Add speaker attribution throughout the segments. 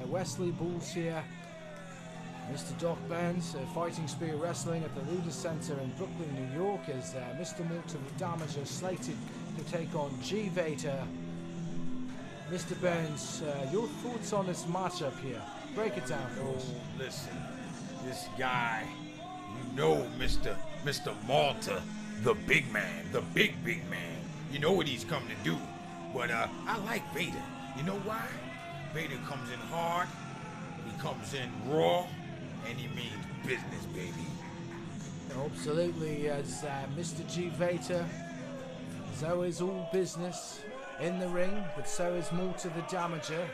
Speaker 1: Wesley, Bolls here. Mr. Doc Burnz, Fighting Spear Wrestling at the Leader Center in Brooklyn, New York, as Mr. Malta the Damager slated to take on Vader. Mr. Burnz, your thoughts on this matchup here? Break it down for us.
Speaker 2: Listen, this guy, you know Mr. Malta, the big man, the big man. You know what he's come to do. But I like Vader. You know why? Vader comes in hard, he comes in raw, and he means business, baby.
Speaker 1: Absolutely, as Mr. Vader is always all business in the ring, but so is Malta the Damager.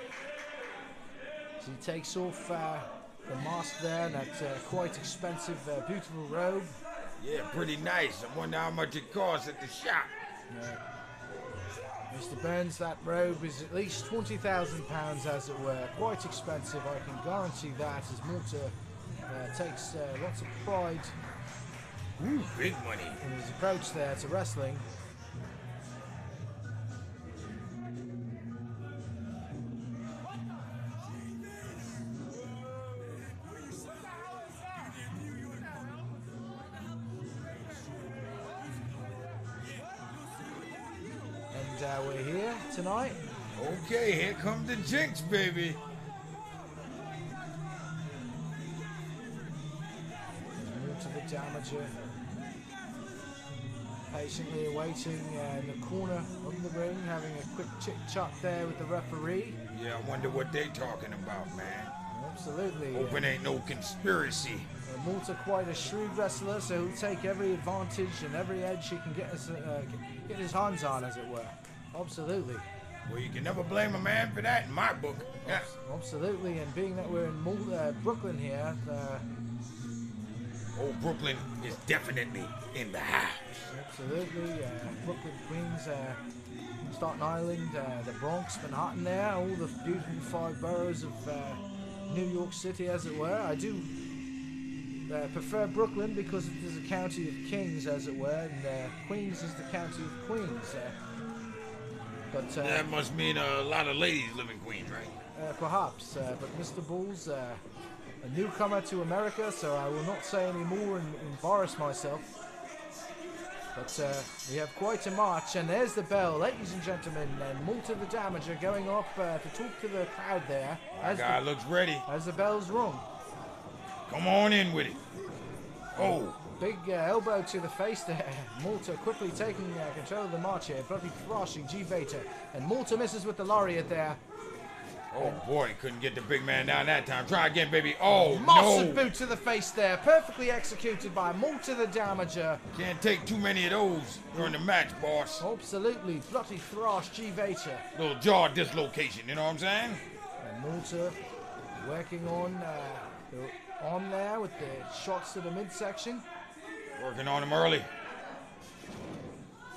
Speaker 1: So he takes off the mask there, and that quite expensive, beautiful robe.
Speaker 2: Yeah, pretty nice. I wonder how much it costs at the shop.
Speaker 1: Mr. Burnz, that robe is at least £20,000, as it were. Quite expensive, I can guarantee that, as Malta takes lots of pride
Speaker 2: Big money.
Speaker 1: in his approach there to wrestling. And we're here tonight.
Speaker 2: Okay, here comes the jinx, baby.
Speaker 1: Malta the Damager patiently awaiting in the corner of the ring, having a quick chit-chat there with the referee.
Speaker 2: Yeah, I wonder what they talking about, man.
Speaker 1: Absolutely.
Speaker 2: Hoping ain't no conspiracy.
Speaker 1: Malta quite a shrewd wrestler, so he'll take every advantage and every edge he can get his hands on, as it were. Absolutely.
Speaker 2: Well, you can never blame a man for that in my book. Yeah.
Speaker 1: Absolutely, and being that we're in Brooklyn here,
Speaker 2: Old Brooklyn is definitely in the house.
Speaker 1: absolutely, Brooklyn, Queens, Staten Island, the Bronx, Manhattan there, all the beautiful 5 boroughs of New York City, as it were. I do prefer Brooklyn because it is a county of kings, as it were, and Queens is the county of queens. But
Speaker 2: That must mean a lot of ladies live in Queens, right?
Speaker 1: perhaps, but Mr. Bolls, a newcomer to America, so I will not say any more and embarrass myself. But we have quite a march, and there's the bell, ladies and gentlemen, and Malta the Damager going off to talk to the crowd there.
Speaker 2: My guy looks ready.
Speaker 1: As the bell's rung.
Speaker 2: Come on in with it. Oh.
Speaker 1: Big elbow to the face there. Malta quickly taking control of the march here, bloody thrashing Vader, and Malta misses with the lariat there.
Speaker 2: Oh boy, couldn't get the big man down that time. Try again, baby. Oh,
Speaker 1: Massive
Speaker 2: no.
Speaker 1: boot to the face there, perfectly executed by Malta the Damager.
Speaker 2: Can't take too many of those during the match, boss.
Speaker 1: Absolutely, bloody thrash Vader.
Speaker 2: Little jaw dislocation, you know what I'm saying?
Speaker 1: And Malta working on the arm there with the shots to the midsection.
Speaker 2: Working on him early.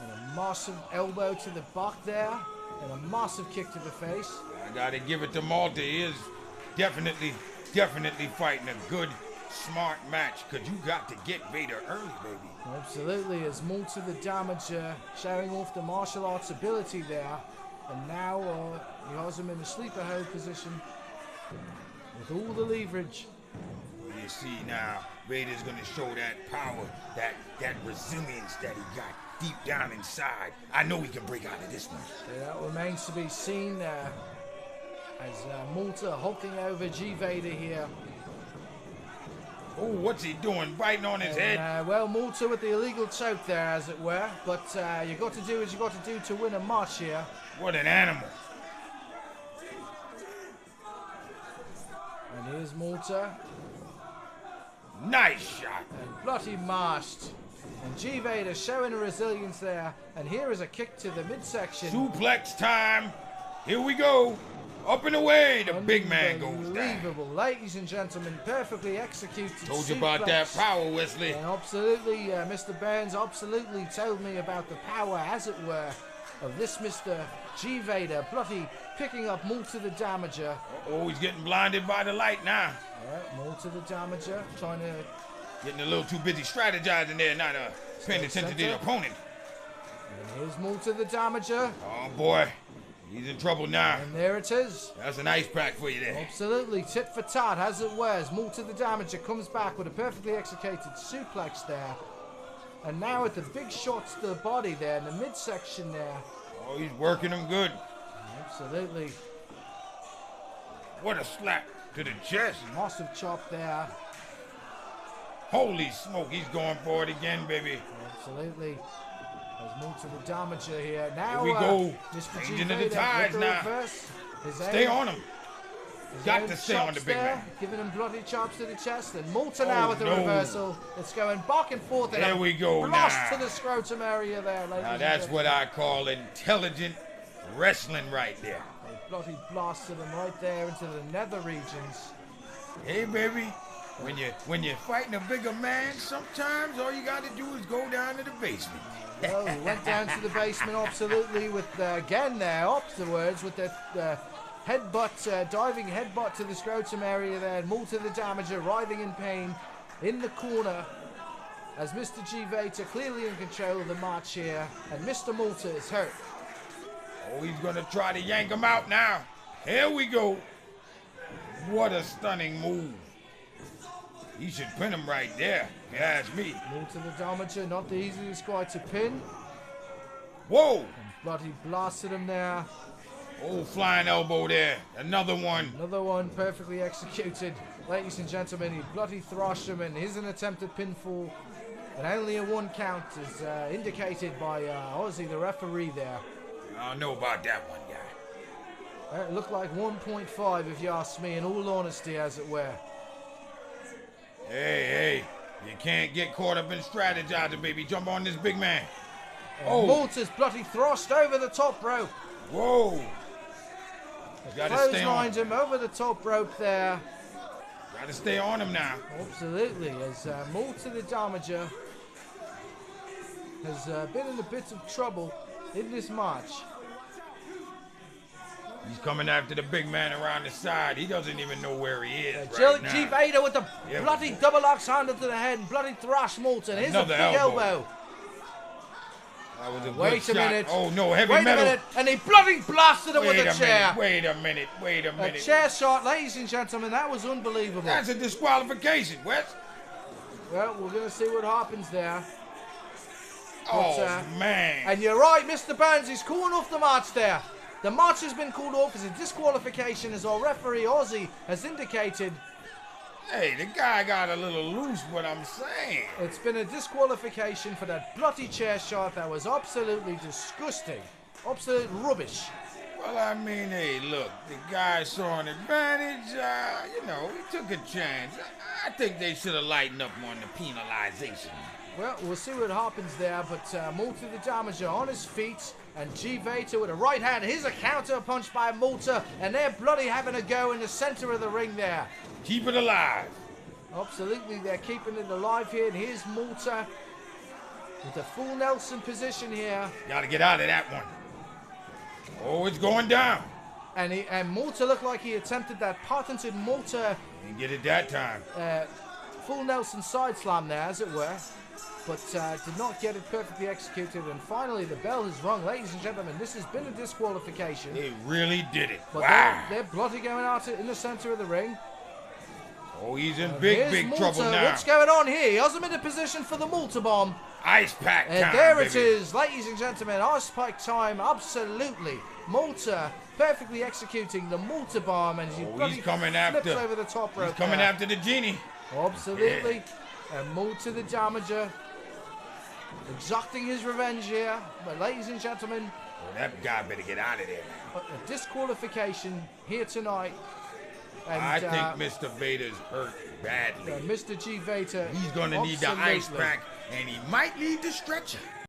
Speaker 1: And a massive elbow to the back there, and a massive kick to the face.
Speaker 2: I gotta give it to Malta. He is definitely fighting a good, smart match, because you got to get Vader early, baby.
Speaker 1: Absolutely, as Malta the Damager showing off the martial arts ability there. And now he has him in a sleeper hold position with all the leverage.
Speaker 2: You see now, Vader's gonna show that power, that resilience that he got deep down inside. I know he can break out of this one.
Speaker 1: So that remains to be seen as Malta hulking over Vader here.
Speaker 2: Oh, what's he doing? Biting on his head?
Speaker 1: Well, Malta with the illegal choke there, as it were. But you got to do what you got to do to win a match here.
Speaker 2: What an animal.
Speaker 1: And here's Malta.
Speaker 2: Nice shot.
Speaker 1: And bloody mashed. And Vader showing a resilience there. And here is a kick to the midsection.
Speaker 2: Suplex time. Here we go. Up and away. The big man goes down.
Speaker 1: Unbelievable. Ladies and gentlemen, perfectly executed.
Speaker 2: Told you about that power, Wesley.
Speaker 1: And absolutely, Mr. Burnz absolutely told me about the power, as it were, of this Mr. Vader. Bloody picking up Malta the Damager.
Speaker 2: Oh, he's getting blinded by the light now.
Speaker 1: Malta the Damager trying to...
Speaker 2: Getting a little too busy strategizing there, not paying attention to the opponent.
Speaker 1: And here's Malta the Damager.
Speaker 2: Oh, boy. He's in trouble now.
Speaker 1: And there it is.
Speaker 2: That's an ice pack for you there.
Speaker 1: Absolutely, tit for tat, as it wears. Malta the Damager comes back with a perfectly executed suplex there. And now with the big shots to the body there in the midsection there.
Speaker 2: Oh, he's working him good.
Speaker 1: Absolutely.
Speaker 2: What a slap to the chest.
Speaker 1: Massive chop there.
Speaker 2: Holy smoke, he's going for it again, baby.
Speaker 1: Absolutely. There's Malta the Damager here. Now,
Speaker 2: Here we go.
Speaker 1: Mr.
Speaker 2: Changing
Speaker 1: Vader
Speaker 2: the tides
Speaker 1: with the
Speaker 2: now.
Speaker 1: reverse.
Speaker 2: Stay on him. Got
Speaker 1: own
Speaker 2: to stay on the
Speaker 1: chops
Speaker 2: big
Speaker 1: there,
Speaker 2: man.
Speaker 1: giving him bloody chops to the chest. And Malta now with the
Speaker 2: no.
Speaker 1: reversal. It's going back and forth.
Speaker 2: There we go
Speaker 1: blast
Speaker 2: now.
Speaker 1: to the scrotum area there, ladies
Speaker 2: Now
Speaker 1: and
Speaker 2: that's
Speaker 1: gentlemen.
Speaker 2: what I call intelligent wrestling right there.
Speaker 1: They bloody blasted him right there into the nether regions.
Speaker 2: Hey, baby. When you're fighting a bigger man, sometimes all you got to do is go down to the basement.
Speaker 1: Well, he went down to the basement, absolutely, with, again there, afterwards, with the headbutt, diving headbutt to the scrotum area there. And Malta the Damager writhing in pain in the corner as Mr. G. Vader clearly in control of the match here. And Mr. Malta is hurt.
Speaker 2: Oh, he's going to try to yank him out now. Here we go. What a stunning move. He should pin him right there. Yeah, it's me.
Speaker 1: Malta the Damager, not the easiest guy to pin.
Speaker 2: Whoa.
Speaker 1: Bloody blasted him there.
Speaker 2: Oh, flying elbow there. Another one.
Speaker 1: Another one perfectly executed. Ladies and gentlemen, he bloody thrashed him, and here's an attempted pinfall. And only a 1 count is indicated by Ozzy, the referee there.
Speaker 2: I don't know about that one, guy.
Speaker 1: It looked like 1.5 if you ask me, in all honesty, as it were.
Speaker 2: Hey, you can't get caught up in strategizing, baby. Jump on this big man.
Speaker 1: And Malta's bloody thrust over the top rope.
Speaker 2: Whoa. Gotta stay on.
Speaker 1: Clotheslined him over the top rope there.
Speaker 2: Gotta stay on him now.
Speaker 1: Absolutely, as Malta the Damager has been in a bit of trouble in this match.
Speaker 2: He's coming after the big man around the side. He doesn't even know where he is
Speaker 1: Jill
Speaker 2: right now.
Speaker 1: G. Vader with the bloody double axe handle to the head and bloody thrash Malta. Here's a
Speaker 2: Another
Speaker 1: big elbow.
Speaker 2: That was a
Speaker 1: Wait
Speaker 2: good
Speaker 1: a
Speaker 2: shot.
Speaker 1: minute.
Speaker 2: Oh no, heavy
Speaker 1: Wait
Speaker 2: metal.
Speaker 1: a minute, and he bloody blasted him with
Speaker 2: Wait
Speaker 1: a chair.
Speaker 2: Wait a minute.
Speaker 1: A chair shot, ladies and gentlemen, that was unbelievable.
Speaker 2: That's a disqualification, Wes.
Speaker 1: Well, we're going to see what happens there.
Speaker 2: Oh, man.
Speaker 1: And you're right, Mr. Burnz, he's calling off the match there. The match has been called off as a disqualification, as our referee, Ozzy, has indicated.
Speaker 2: Hey, the guy got a little loose, what I'm saying.
Speaker 1: It's been a disqualification for that bloody chair shot that was absolutely disgusting. Absolute rubbish.
Speaker 2: Well, I mean, hey, look, the guy saw an advantage. He took a chance. I think they should have lightened up on the penalization.
Speaker 1: Well, we'll see what happens there, but Malta the Damager on his feet, and G. Vader with a right hand. Here's a counter punch by Malta, and they're bloody having a go in the center of the ring there.
Speaker 2: Keep it alive.
Speaker 1: Absolutely, they're keeping it alive here, and here's Malta with a full Nelson position here.
Speaker 2: Gotta get out of that one. Oh, it's going down.
Speaker 1: And Malta looked like he attempted that patented Malta
Speaker 2: Didn't get it that time.
Speaker 1: full Nelson side slam there, as it were, but did not get it perfectly executed. And finally, the bell has rung. Ladies and gentlemen, this has been a disqualification.
Speaker 2: They really did it.
Speaker 1: But
Speaker 2: Wow.
Speaker 1: they're bloody going out in the center of the ring.
Speaker 2: Oh, he's in big
Speaker 1: Malta.
Speaker 2: trouble now.
Speaker 1: What's going on here? He has him in a position for the Malta bomb.
Speaker 2: Ice pack time,
Speaker 1: And there it
Speaker 2: baby.
Speaker 1: is, ladies and gentlemen, ice pack time, absolutely. Malta perfectly executing the Malta bomb, and
Speaker 2: He's coming
Speaker 1: flips
Speaker 2: after.
Speaker 1: over the top rope.
Speaker 2: He's coming
Speaker 1: there.
Speaker 2: after the genie.
Speaker 1: Absolutely. And Malta the Damager exacting his revenge here. But ladies and gentlemen,
Speaker 2: Oh, that guy better get out of there.
Speaker 1: a disqualification here tonight. And,
Speaker 2: I think Mr. Vader's hurt badly.
Speaker 1: Mr. G. Vader.
Speaker 2: He's going to need the ice
Speaker 1: absolutely.
Speaker 2: pack, and he might need the stretcher.